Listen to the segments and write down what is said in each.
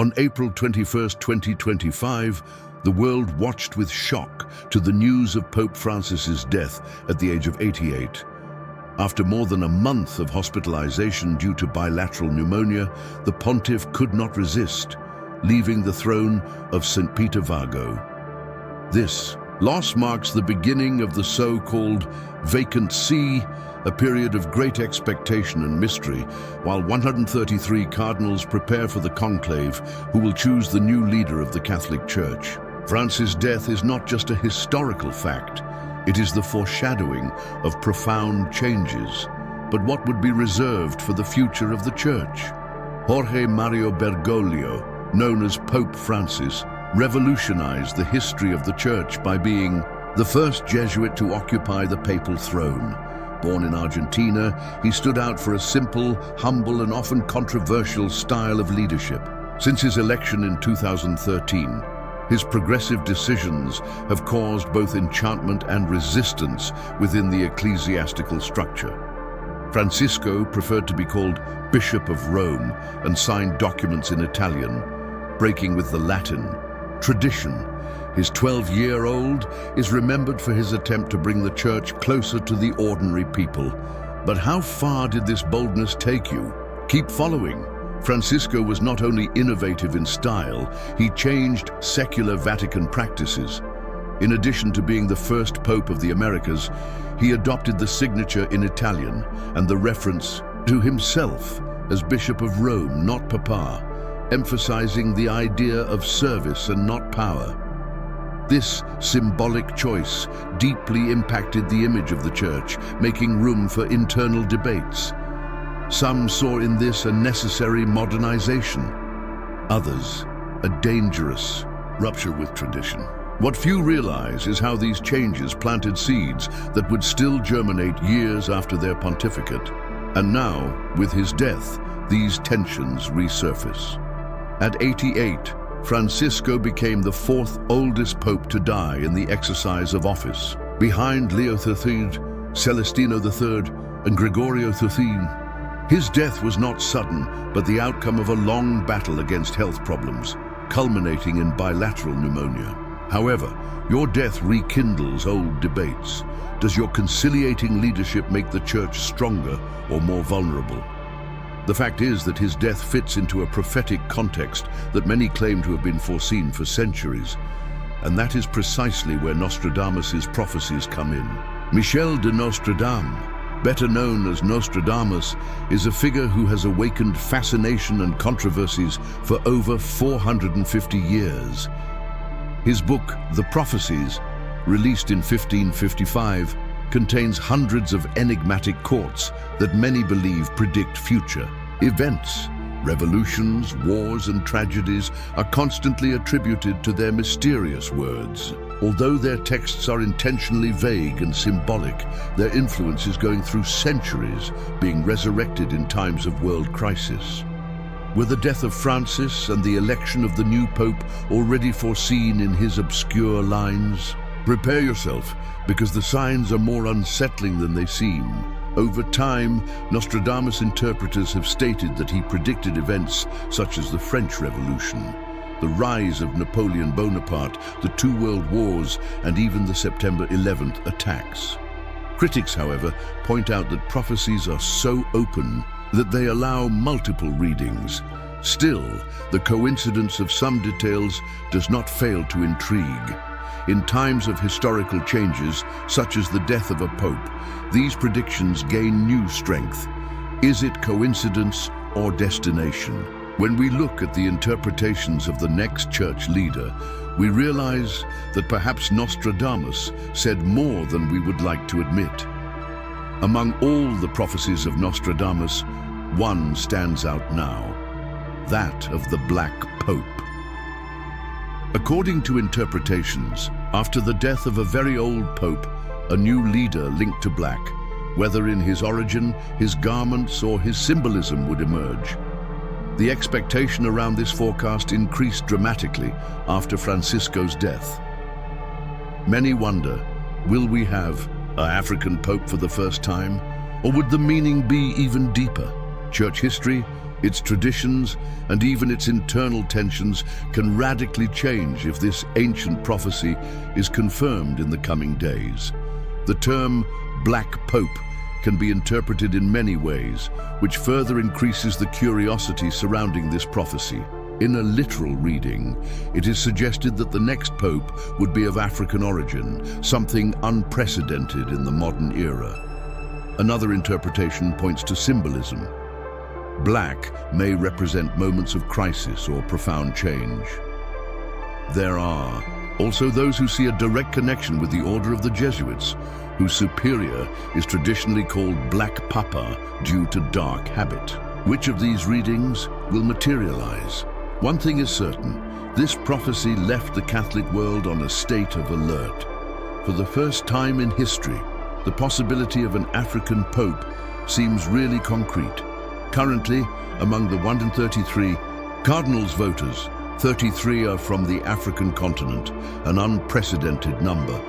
On April 21, 2025, the world watched with shock to the news of Pope Francis's death at the age of 88. After more than a month of hospitalization due to bilateral pneumonia, the pontiff could not resist, leaving the throne of St. Peter Vago. This loss marks the beginning of the so-called vacant see, a period of great expectation and mystery, while 133 cardinals prepare for the conclave who will choose the new leader of the Catholic Church. Francis' death is not just a historical fact, it is the foreshadowing of profound changes. But what would be reserved for the future of the Church? Jorge Mario Bergoglio, known as Pope Francis, revolutionized the history of the Church by being the first Jesuit to occupy the papal throne. Born in Argentina, he stood out for a simple, humble, and often controversial style of leadership. Since his election in 2013, his progressive decisions have caused both enchantment and resistance within the ecclesiastical structure. Francisco preferred to be called Bishop of Rome and signed documents in Italian, breaking with the Latin tradition. His 12-year-old is remembered for his attempt to bring the Church closer to the ordinary people. But how far did this boldness take you? Keep following. Francisco was not only innovative in style, he changed secular Vatican practices. In addition to being the first Pope of the Americas, he adopted the signature in Italian and the reference to himself as Bishop of Rome, not Papa, emphasizing the idea of service and not power. This symbolic choice deeply impacted the image of the Church, making room for internal debates. Some saw in this a necessary modernization, others a dangerous rupture with tradition. What few realize is how these changes planted seeds that would still germinate years after their pontificate. And now, with his death, these tensions resurface. At 88, Francisco became the fourth oldest pope to die in the exercise of office, behind Leo III, Celestino III, and Gregorio XIII. His death was not sudden, but the outcome of a long battle against health problems, culminating in bilateral pneumonia. However, your death rekindles old debates. Does your conciliating leadership make the Church stronger or more vulnerable? The fact is that his death fits into a prophetic context that many claim to have been foreseen for centuries. And that is precisely where Nostradamus' prophecies come in. Michel de Nostradam, better known as Nostradamus, is a figure who has awakened fascination and controversies for over 450 years. His book, The Prophecies, released in 1555, contains hundreds of enigmatic quotes that many believe predict future events. Revolutions, wars, and tragedies are constantly attributed to their mysterious words. Although their texts are intentionally vague and symbolic, their influence is going through centuries, being resurrected in times of world crisis. Were the death of Francis and the election of the new pope already foreseen in his obscure lines? Prepare yourself, because the signs are more unsettling than they seem. Over time, Nostradamus interpreters have stated that he predicted events such as the French Revolution, the rise of Napoleon Bonaparte, the two world wars, and even the September 11th attacks. Critics, however, point out that prophecies are so open that they allow multiple readings. Still, the coincidence of some details does not fail to intrigue. In times of historical changes, such as the death of a pope, these predictions gain new strength. Is it coincidence or destination? When we look at the interpretations of the next church leader, we realize that perhaps Nostradamus said more than we would like to admit. Among all the prophecies of Nostradamus, one stands out now, that of the Black Pope. According to interpretations, after the death of a very old pope, a new leader linked to black, whether in his origin, his garments, or his symbolism, would emerge. The expectation around this forecast increased dramatically after Francisco's death. Many wonder, will we have an African pope for the first time? Or would the meaning be even deeper? Church history Its traditions and even its internal tensions can radically change if this ancient prophecy is confirmed in the coming days. The term Black Pope can be interpreted in many ways, which further increases the curiosity surrounding this prophecy. In a literal reading, it is suggested that the next pope would be of African origin, something unprecedented in the modern era. Another interpretation points to symbolism. Black may represent moments of crisis or profound change. There are also those who see a direct connection with the Order of the Jesuits, whose superior is traditionally called Black Papa due to dark habit. Which of these readings will materialize? One thing is certain, this prophecy left the Catholic world on a state of alert. For the first time in history, the possibility of an African pope seems really concrete. Currently, among the 133 Cardinals voters, 33 are from the African continent, an unprecedented number.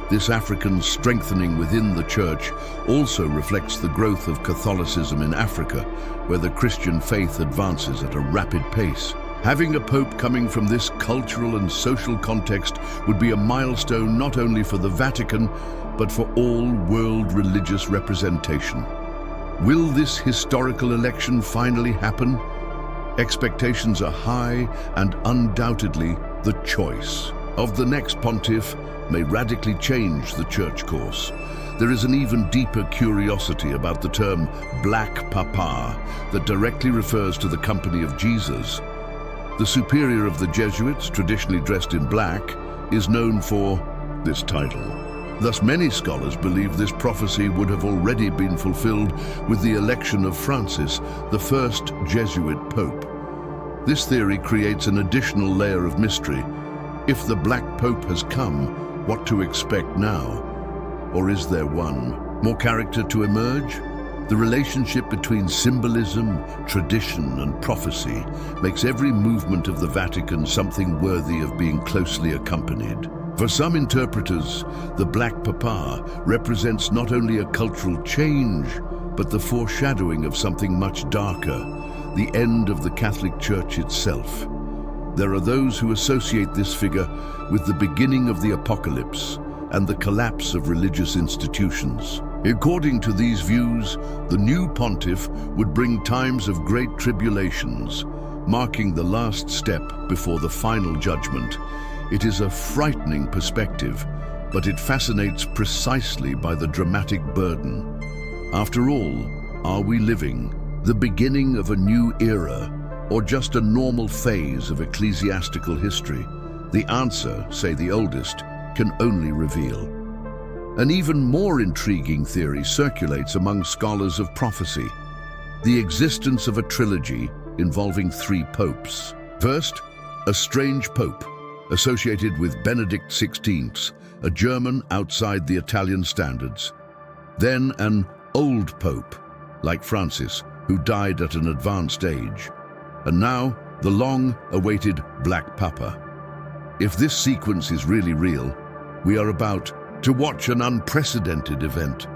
This African strengthening within the Church also reflects the growth of Catholicism in Africa, where the Christian faith advances at a rapid pace. Having a pope coming from this cultural and social context would be a milestone not only for the Vatican, but for all world religious representation. Will this historical election finally happen? Expectations are high, and undoubtedly the choice of the next pontiff may radically change the Church course. There is an even deeper curiosity about the term Black Papa that directly refers to the company of Jesus. The superior of the Jesuits, traditionally dressed in black, is known for this title. Thus, many scholars believe this prophecy would have already been fulfilled with the election of Francis, the first Jesuit pope. This theory creates an additional layer of mystery. If the Black Pope has come, what to expect now? Or is there one more character to emerge? The relationship between symbolism, tradition, and prophecy makes every movement of the Vatican something worthy of being closely accompanied. For some interpreters, the Black Papa represents not only a cultural change, but the foreshadowing of something much darker, the end of the Catholic Church itself. There are those who associate this figure with the beginning of the apocalypse and the collapse of religious institutions. According to these views, the new pontiff would bring times of great tribulations, marking the last step before the final judgment. It is a frightening perspective, but it fascinates precisely by the dramatic burden. After all, are we living the beginning of a new era, or just a normal phase of ecclesiastical history? The answer, say the oldest, can only reveal. An even more intriguing theory circulates among scholars of prophecy: the existence of a trilogy involving 3 popes. First, a strange pope, associated with Benedict XVI, a German outside the Italian standards. Then an old pope, like Francis, who died at an advanced age. And now, the long-awaited Black Papa. If this sequence is really real, we are about to watch an unprecedented event,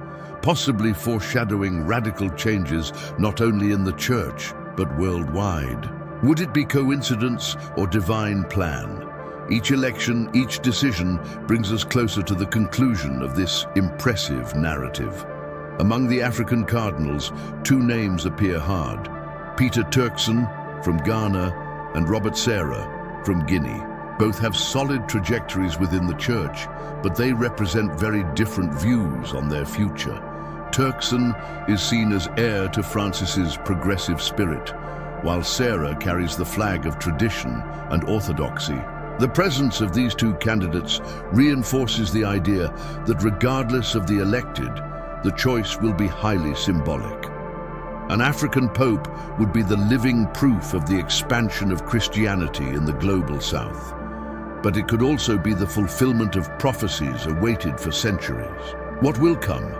possibly foreshadowing radical changes not only in the Church, but worldwide. Would it be coincidence or divine plan? Each election, each decision brings us closer to the conclusion of this impressive narrative. Among the African cardinals, 2 names appear hard: Peter Turkson from Ghana and Robert Sarah from Guinea. Both have solid trajectories within the Church, but they represent very different views on their future. Turkson is seen as heir to Francis's progressive spirit, while Sarah carries the flag of tradition and orthodoxy. The presence of these 2 candidates reinforces the idea that regardless of the elected, the choice will be highly symbolic. An African pope would be the living proof of the expansion of Christianity in the global South. But it could also be the fulfillment of prophecies awaited for centuries. What will come?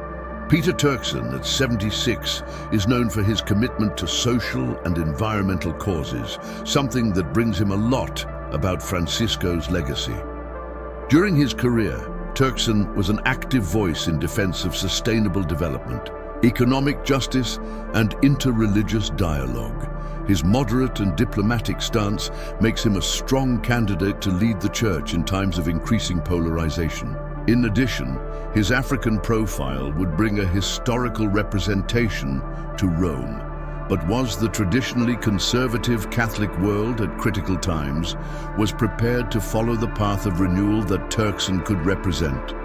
Peter Turkson, at 76, is known for his commitment to social and environmental causes, something that brings him a lot about Francisco's legacy. During his career, Turkson was an active voice in defense of sustainable development, economic justice, and interreligious dialogue. His moderate and diplomatic stance makes him a strong candidate to lead the Church in times of increasing polarization. In addition, his African profile would bring a historical representation to Rome. But was the traditionally conservative Catholic world at critical times was prepared to follow the path of renewal that Turkson could represent?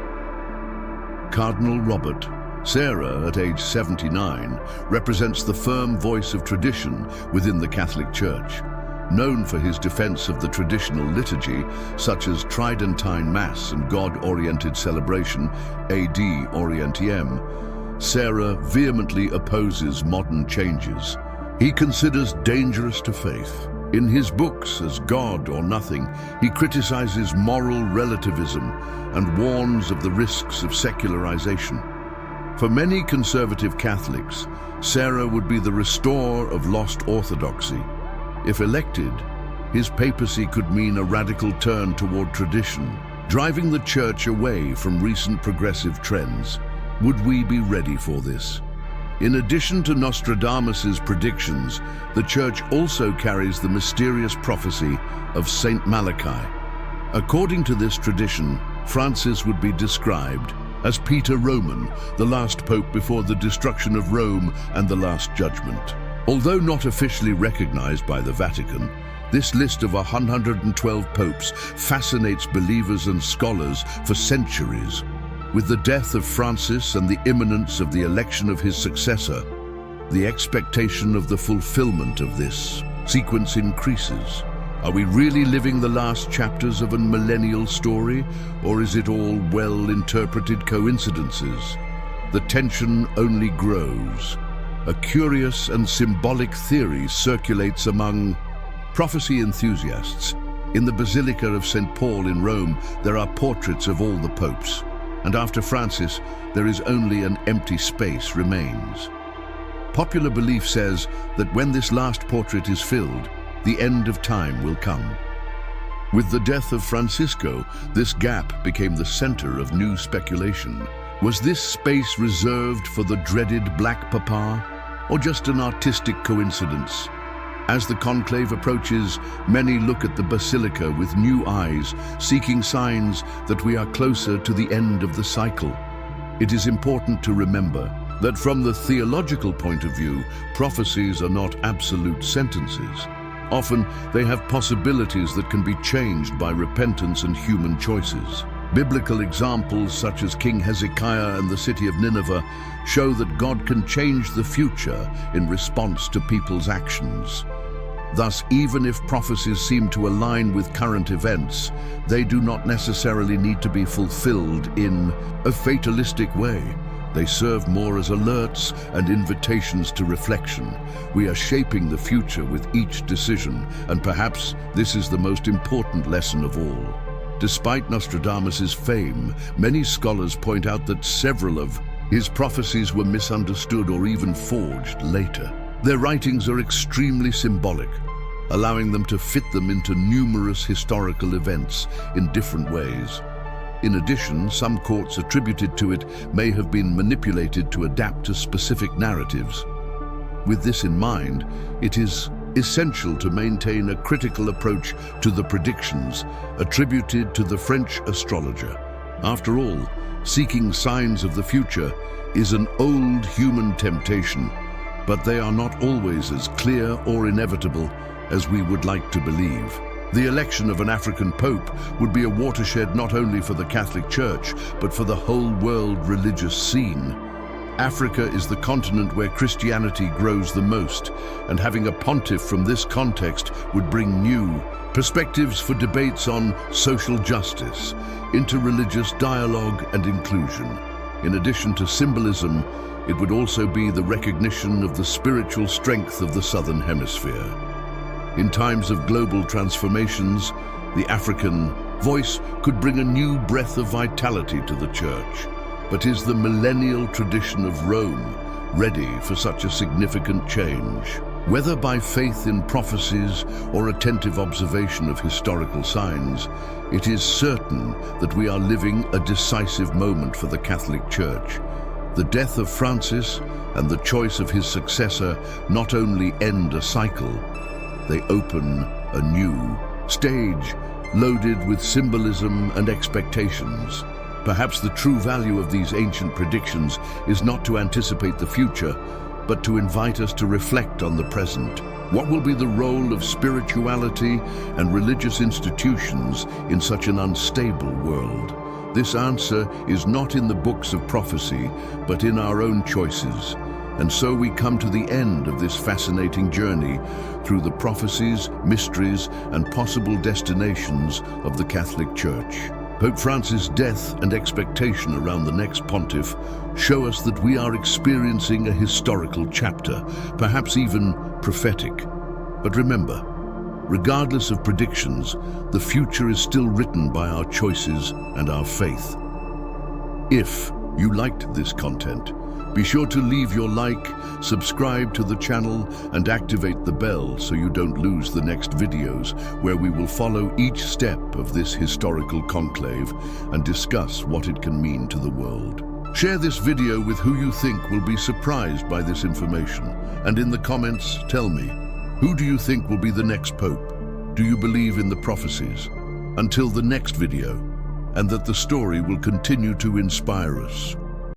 Cardinal Robert Sarah, at age 79, represents the firm voice of tradition within the Catholic Church. Known for his defense of the traditional liturgy, such as Tridentine Mass and God-oriented celebration, Ad Orientiem, Sarah vehemently opposes modern changes. He considers dangerous to faith. In his books, As God or Nothing, he criticizes moral relativism and warns of the risks of secularization. For many conservative Catholics, Sarah would be the restorer of lost orthodoxy. If elected, his papacy could mean a radical turn toward tradition, driving the Church away from recent progressive trends. Would we be ready for this? In addition to Nostradamus's predictions, the Church also carries the mysterious prophecy of Saint Malachi. According to this tradition, Francis would be described as Peter Roman, the last pope before the destruction of Rome and the Last Judgment. Although not officially recognized by the Vatican, this list of 112 popes fascinates believers and scholars for centuries. With the death of Francis and the imminence of the election of his successor, the expectation of the fulfillment of this sequence increases. Are we really living the last chapters of a millennial story, or is it all well-interpreted coincidences? The tension only grows. A curious and symbolic theory circulates among prophecy enthusiasts. In the Basilica of St. Paul in Rome, there are portraits of all the popes, and after Francis, there is only an empty space remains. Popular belief says that when this last portrait is filled, the end of time will come. With the death of Francisco, this gap became the center of new speculation. Was this space reserved for the dreaded Black Papa, or just an artistic coincidence? As the conclave approaches, many look at the Basilica with new eyes, seeking signs that we are closer to the end of the cycle. It is important to remember that from the theological point of view, prophecies are not absolute sentences. Often, they have possibilities that can be changed by repentance and human choices. Biblical examples such as King Hezekiah and the city of Nineveh show that God can change the future in response to people's actions. Thus, even if prophecies seem to align with current events, they do not necessarily need to be fulfilled in a fatalistic way. They serve more as alerts and invitations to reflection. We are shaping the future with each decision, and perhaps this is the most important lesson of all. Despite Nostradamus's fame, many scholars point out that several of his prophecies were misunderstood or even forged later. Their writings are extremely symbolic, allowing them to fit them into numerous historical events in different ways. In addition, some quotes attributed to it may have been manipulated to adapt to specific narratives. With this in mind, it is essential to maintain a critical approach to the predictions attributed to the French astrologer. After all, seeking signs of the future is an old human temptation, but they are not always as clear or inevitable as we would like to believe. The election of an African pope would be a watershed not only for the Catholic Church, but for the whole world religious scene. Africa is the continent where Christianity grows the most, and having a pontiff from this context would bring new perspectives for debates on social justice, interreligious dialogue and inclusion. In addition to symbolism, it would also be the recognition of the spiritual strength of the Southern Hemisphere. In times of global transformations, the African voice could bring a new breath of vitality to the Church. But is the millennial tradition of Rome ready for such a significant change? Whether by faith in prophecies or attentive observation of historical signs, it is certain that we are living a decisive moment for the Catholic Church. The death of Francis and the choice of his successor not only end a cycle, they open a new stage loaded with symbolism and expectations. Perhaps the true value of these ancient predictions is not to anticipate the future, but to invite us to reflect on the present. What will be the role of spirituality and religious institutions in such an unstable world? This answer is not in the books of prophecy, but in our own choices. And so we come to the end of this fascinating journey through the prophecies, mysteries, and possible destinations of the Catholic Church. Pope Francis' death and expectation around the next pontiff show us that we are experiencing a historical chapter, perhaps even prophetic. But remember, regardless of predictions, the future is still written by our choices and our faith. If you liked this content, be sure to leave your like, subscribe to the channel, and activate the bell so you don't lose the next videos where we will follow each step of this historical conclave and discuss what it can mean to the world. Share this video with who you think will be surprised by this information, and in the comments, tell me, who do you think will be the next pope? Do you believe in the prophecies? Until the next video, and that the story will continue to inspire us.